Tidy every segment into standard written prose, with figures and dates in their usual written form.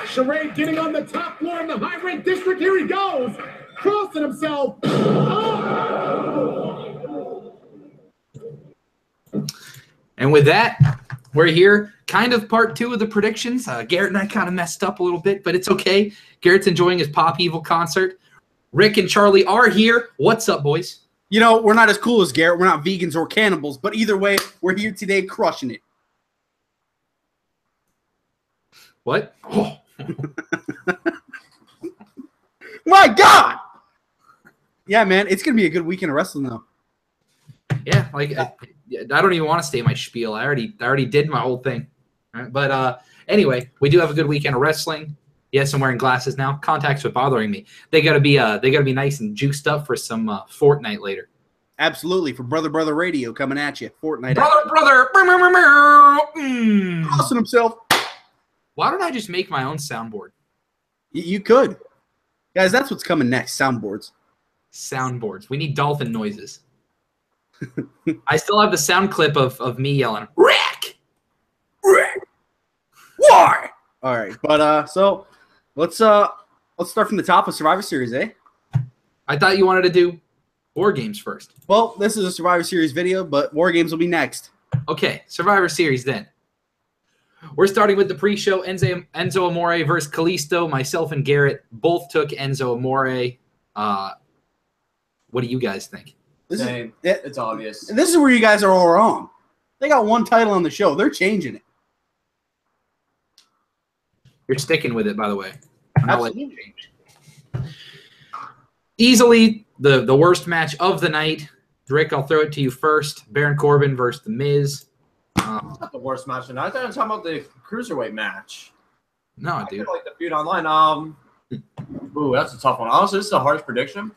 Charade getting on the top floor in the high rent district. Here he goes, crossing himself. Oh! And with that, we're here. Kind of part 2 of the predictions. Garrett and I kind of messed up a little bit, but it's okay. Garrett's enjoying his Pop Evil concert. Rick and Charlie are here. What's up, boys? You know, we're not as cool as Garrett. We're not vegans or cannibals, but either way, we're here today crushing it. What? Oh. My God! Yeah, man, it's going to be a good weekend of wrestling, though. Yeah, like I don't even want to say my spiel. I already did my whole thing. Right? But anyway, we do have a good weekend of wrestling. Yes, I'm wearing glasses now. Contacts are bothering me. They gotta be nice and juiced up for some Fortnite later. Absolutely, for Brother Radio coming at you. Fortnite. Brother. Crossing himself. Why don't I just make my own soundboard? You could. Guys, that's what's coming next, soundboards. Soundboards. We need dolphin noises. I still have the sound clip of me yelling, Rick! War! All right, but so let's start from the top of Survivor Series, eh? I thought you wanted to do War Games first. Well, this is a Survivor Series video, but War Games will be next. Okay, Survivor Series then. We're starting with the pre-show. Enzo Amore versus Kalisto. Myself and Garrett both took Enzo Amore. What do you guys think? Same. It's obvious. This is where you guys are all wrong. They got one title on the show. They're changing it. You're sticking with it, by the way. I'm not letting you change. Easily the worst match of the night. Rick, I'll throw it to you first. Baron Corbin versus The Miz. It's not the worst match tonight. I thought I was talking about the cruiserweight match. No, dude. I like the feud online. Ooh, that's a tough one. Honestly, this is the hardest prediction.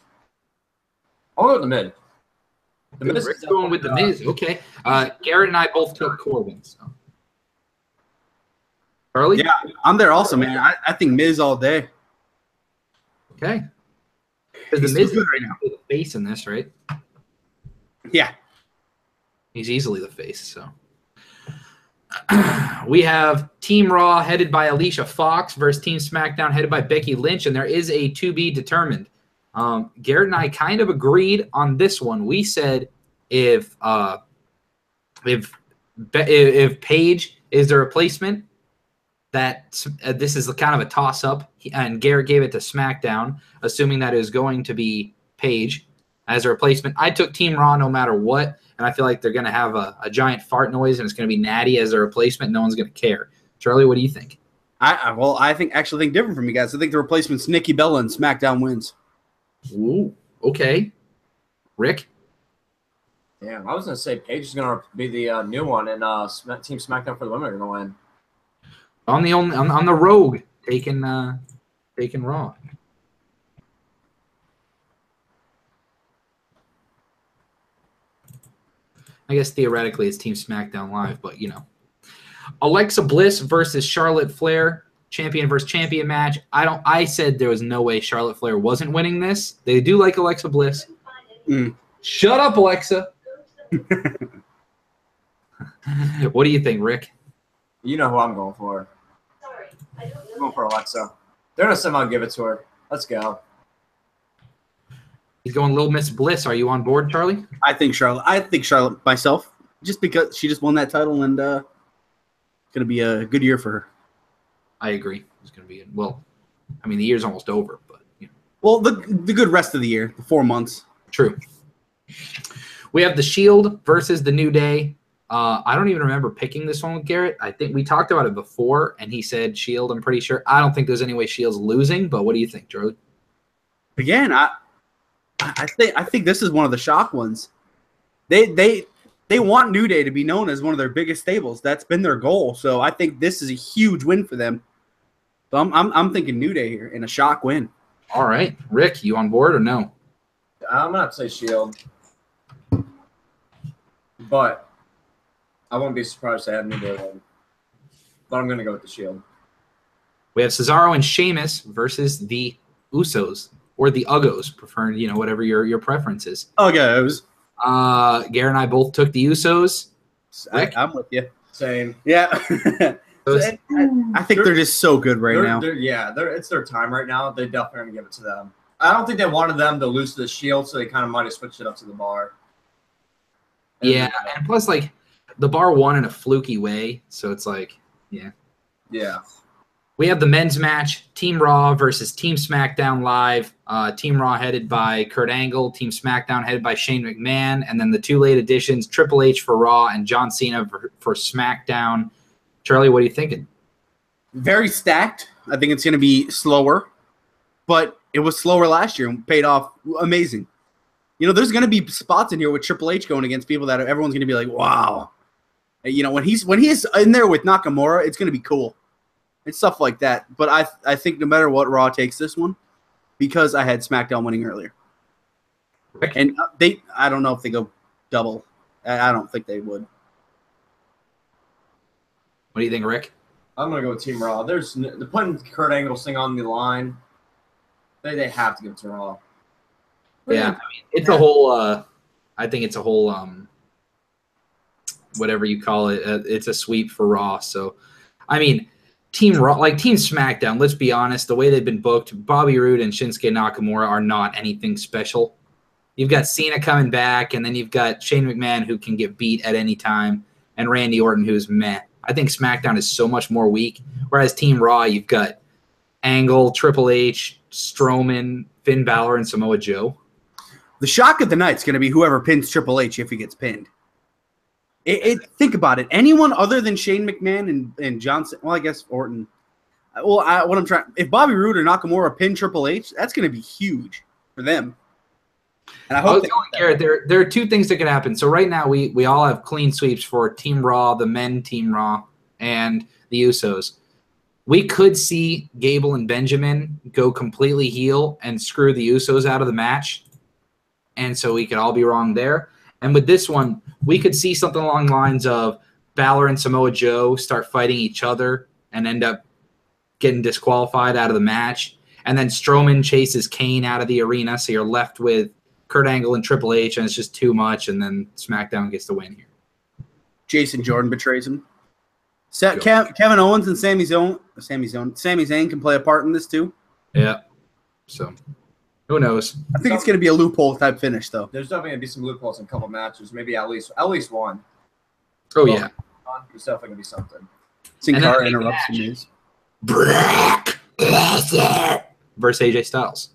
I'll go with the Miz. Rick's going with The Miz. Okay. Garrett and I both took Corbin. So. Charlie? Yeah, I'm there also, man. I think Miz all day. Okay. Because The Miz is right now the face in this, right? Yeah. He's easily the face, so. We have Team Raw headed by Alicia Fox versus Team SmackDown headed by Becky Lynch, and there is a to be determined. Garrett and I kind of agreed on this one. We said if Paige is the replacement, that this is kind of a toss-up, and Garrett gave it to SmackDown, assuming that it was going to be Paige as a replacement. I took Team Raw no matter what, and I feel like they're going to have a giant fart noise, and it's going to be Natty as a replacement. No one's going to care. Charlie, what do you think? I actually think different from you guys. I think the replacement's Nikki Bella and SmackDown wins. Ooh, okay. Rick? Damn, I was going to say Paige is going to be the new one, and Team SmackDown for the women are going to win. On the rogue, taking Raw. I guess theoretically it's Team SmackDown Live, but you know. Alexa Bliss versus Charlotte Flair, champion versus champion match. I said there was no way Charlotte Flair wasn't winning this. They do like Alexa Bliss. Shut up, Alexa. What do you think, Rick? You know who I'm going for. I'm going for Alexa. They're going to somehow give it to her. Let's go. He's going Little Miss Bliss. Are you on board, Charlie? I think Charlotte myself, just because she just won that title, and it's going to be a good year for her. I agree. It's going to be the year's almost over, but you know. Well, the good rest of the year, the 4 months. True. We have the Shield versus the New Day. I don't even remember picking this one with Garrett. I think we talked about it before, and he said Shield. I'm pretty sure. I don't think there's any way Shield's losing, but what do you think, Charlie? Again, I think this is one of the shock ones. They want New Day to be known as one of their biggest stables. That's been their goal. So I think this is a huge win for them. So I'm thinking New Day here in a shock win. All right, Rick, you on board or no? I'm gonna have to say Shield, but I won't be surprised to have New Day win. But I'm gonna go with the Shield. We have Cesaro and Sheamus versus the Usos. Or the Uggos, preferring, whatever your preference is. Uggos. Garrett and I both took the Usos. I'm with you. Same. Yeah. I think they're just so good now. It's their time right now. They're definitely going to give it to them. I don't think they wanted them to lose to the Shield, so they kind of might have switched it up to the Bar. And plus, like, the Bar won in a fluky way, so it's like, yeah. We have the men's match, Team Raw versus Team SmackDown Live. Team Raw headed by Kurt Angle, Team SmackDown headed by Shane McMahon, and then the two late additions, Triple H for Raw and John Cena for SmackDown. Charlie, what are you thinking? Very stacked. I think it's going to be slower, but it was slower last year and paid off amazing. You know, there's going to be spots in here with Triple H going against people that everyone's going to be like, wow. You know, when he's in there with Nakamura, it's going to be cool. It's stuff like that. But I think no matter what, Raw takes this one because I had SmackDown winning earlier. And I don't know if they go double. I don't think they would. What do you think, Rick? I'm going to go with Team Raw. They're putting Kurt Angle's thing on the line. They have to give it to Raw. Yeah, I mean, it's a whole I think it's a whole whatever you call it. It's a sweep for Raw. So, I mean, Team Raw, like Team SmackDown, let's be honest, the way they've been booked, Bobby Roode and Shinsuke Nakamura are not anything special. You've got Cena coming back, and then you've got Shane McMahon who can get beat at any time, and Randy Orton who's meh. I think SmackDown is so much more weak, whereas Team Raw, you've got Angle, Triple H, Strowman, Finn Balor, and Samoa Joe. The shock of the night's going to be whoever pins Triple H if he gets pinned. Think about it. Anyone other than Shane McMahon and Johnson, well, I guess Orton. If Bobby Roode or Nakamura pin Triple H, that's going to be huge for them. And I hope Garrett, there are two things that could happen. So right now we all have clean sweeps for Team Raw, the men Team Raw, and the Usos. We could see Gable and Benjamin go completely heel and screw the Usos out of the match. And so we could all be wrong there. And with this one, we could see something along the lines of Balor and Samoa Joe start fighting each other and end up getting disqualified out of the match. And then Strowman chases Kane out of the arena, so you're left with Kurt Angle and Triple H, and it's just too much, and then SmackDown gets the win here. Jason Jordan betrays him. Kevin Owens and Sami Zayn can play a part in this too. Yeah. So, who knows? I think it's going to be a loophole type finish, though. There's definitely going to be some loopholes in a couple matches, maybe at least one. Oh, yeah. There's definitely going to be something. Sin Cara interrupts the news. Brock Lesnar versus AJ Styles.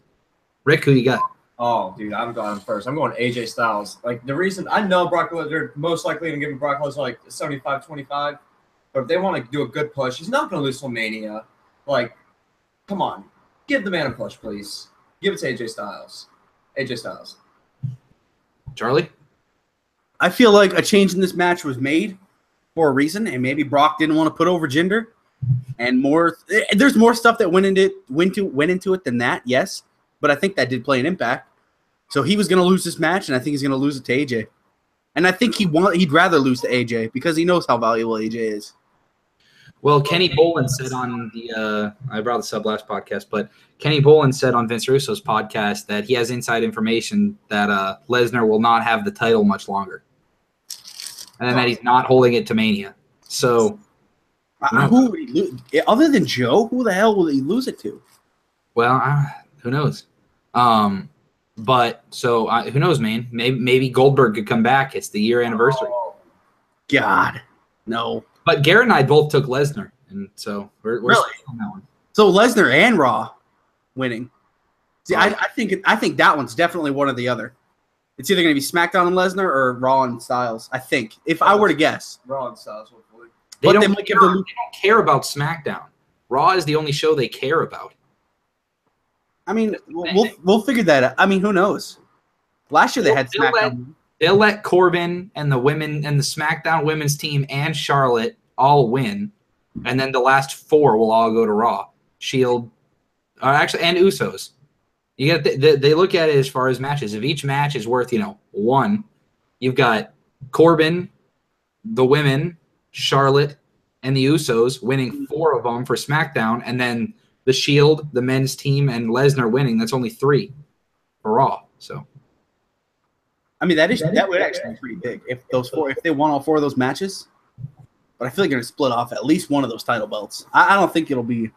Rick, who you got? Oh, dude, I'm going first. I'm going AJ Styles. Like, the reason I know Brock Lesnar, they're most likely going to give Brock Lesnar like 75-25. But if they want to do a good push, he's not going to lose till Mania. Like, come on. Give the man a push, please. Give it to AJ Styles. AJ Styles. Charlie? I feel like a change in this match was made for a reason, and maybe Brock didn't want to put over Jinder. And there's more stuff that went into it than that, yes. But I think that did play an impact. So he was going to lose this match, and I think he's going to lose it to AJ. And I think he'd rather lose to AJ because he knows how valuable AJ is. Well, Kenny Bolin said on the I brought this up last podcast, but Kenny Bolin said on Vince Russo's podcast that he has inside information that Lesnar will not have the title much longer, and that he's not holding it to Mania. So, who would he lose? Other than Joe, who the hell will he lose it to? Well, who knows? But so who knows, man? Maybe Goldberg could come back. It's the year anniversary. Oh, God, no. But Garrett and I both took Lesnar, and so we're really on that one. So Lesnar and Raw winning. See, I think that one's definitely one or the other. It's either going to be SmackDown and Lesnar or Raw and Styles. I think, if I were to guess, Raw and Styles hopefully. They don't care about SmackDown. Raw is the only show they care about. I mean, we'll figure that out. I mean, who knows? Last year they had SmackDown. They'll let Corbin and the women and the SmackDown women's team and Charlotte all win, and then the last four will all go to Raw. Shield, actually, and Usos. You get they look at it as far as matches. If each match is worth one, you've got Corbin, the women, Charlotte, and the Usos winning 4 of them for SmackDown, and then the Shield, the men's team, and Lesnar winning. That's only 3 for Raw. So. I mean, that would actually be pretty big if they won all 4 of those matches. but I feel like they're going to split off at least one of those title belts. I don't think it'll be.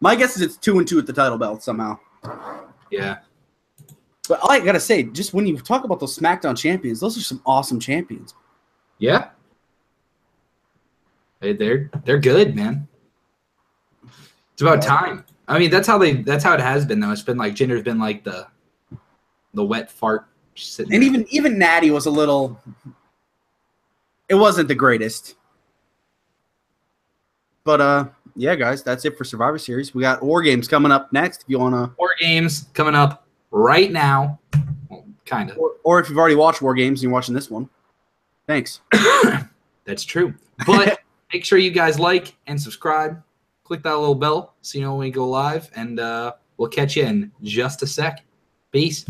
My guess is it's 2-2 at the title belt somehow. Yeah. But all I got to say, just when you talk about those SmackDown champions, those are some awesome champions. Yeah. They're good, man. It's about time. I mean, that's how it has been though. It's been like Jinder's been like the wet fart sitting And there. even Natty was a little. It wasn't the greatest. But yeah, guys, that's it for Survivor Series. We got War Games coming up next. If you wanna War Games coming up right now. Well, kind of. or if you've already watched War Games and you're watching this one, thanks. That's true. But make sure you guys like and subscribe. Click that little bell so you know when we go live. And we'll catch you in just a sec. Peace.